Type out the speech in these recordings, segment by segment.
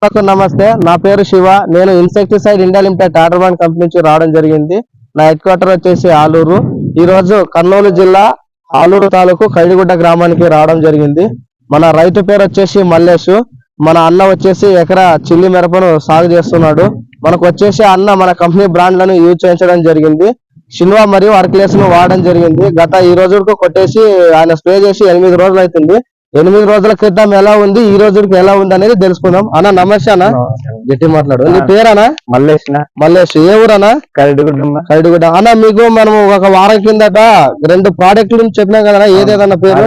నమస్తే, నా పేరు శివ. నేను ఇన్సెక్టిసైడ్ ఇండియా లిమిటెడ్ టాటర్బాన్ కంపెనీ నుంచి రావడం జరిగింది. నా హెడ్ క్వార్టర్ వచ్చేసి ఆలూరు. ఈ రోజు కర్నూలు జిల్లా ఆలూరు తాలూకు ఖైడిగుడ్డ గ్రామానికి రావడం జరిగింది. మన రైతు పేరు వచ్చేసి మల్లేష్. మన అన్న వచ్చేసి ఎకరా చిల్లి మిరపను సాగు చేస్తున్నాడు. మనకు వచ్చేసి అన్న మన కంపెనీ బ్రాండ్లను యూజ్ చేయించడం జరిగింది. షిన్వా మరియు అర్క్లేస్ ను వాడడం జరిగింది. ఈ రోజుకు కొట్టేసి ఆయన స్ప్రే చేసి 8 రోజులు అవుతుంది. 8 రోజుల క్రితం ఎలా ఉంది, ఈ రోజుకి ఎలా ఉంది అనేది తెలుసుకుందాం. అన్న నమస్తే అన్న. గట్టి మాట్లాడు. నీ పేరనా? మల్లేష్. ఏ ఊరన్నా? ఖైడిగుడ్డ. అన్న మీకు మనం ఒక వారం కిందట 2 ప్రాడక్ట్లు చెప్పినాం కదా, ఏదేదన్న పేరు?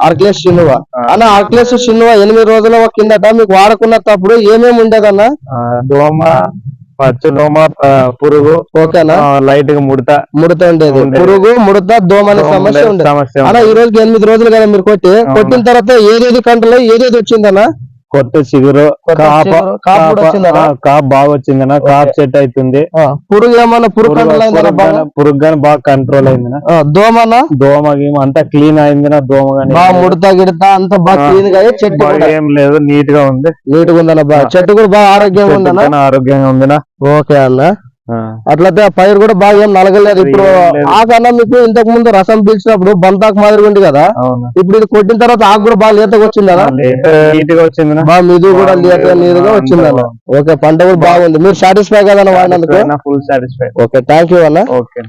అర్క్లేస్ షిన్వా. అన్న అర్క్లేస్ షిన్వా 8 రోజుల కిందట మీకు వాడుకున్నప్పుడు ఏమేమి ఉండేదన్న? దోమ, పచ్చదోమ, పురుగు, ఓకేనా, లైట్ గా ముడత ఉండేది. పురుగు, ముడత, దోమ అనే సమస్య ఉండేది. అన్న ఈ రోజుకి 8 రోజులు కదా మీరు కొట్టిన తర్వాత ఏదేది కంట్రోల్ ఏదేది వచ్చిందన్న? కొత్త చిగురు, కాపు బాగా వచ్చిందన్న. కాపు సెట్ అవుతుంది. పురుగు ఏమన్నా పురుగు పురుగు గానీ బాగా కంట్రోల్ అయింది. దోమ గీమ అంతా క్లీన్ అయింది. దోమ గానీ ముడత గిడతా అంతా బాగా క్లీన్ గా చెట్టు ఏం లేదు, నీట్ గా ఉంది. చెట్టు కూడా బాగా ఆరోగ్యంగా ఉందినా. ఓకే అన్న. అట్లయితే పైరు కూడా బాగా ఏం నలగలేదు. ఇప్పుడు ఆకన్నా మీకు ఇంతకు ముందు రసం పీల్చినప్పుడు బంతాకు మాదిరి ఉంది కదా, ఇప్పుడు ఇది కొట్టిన తర్వాత ఆకు కూడా బాగా లేతగా వచ్చిందా? బాగా మిదు కూడా నీరుగా వచ్చిందన్న. ఓకే, పంట కూడా బాగుంది. మీరు సాటిస్ఫై కదా వాడినందుకు? Full satisfy. Okay, thank you అన్న. ఓకే.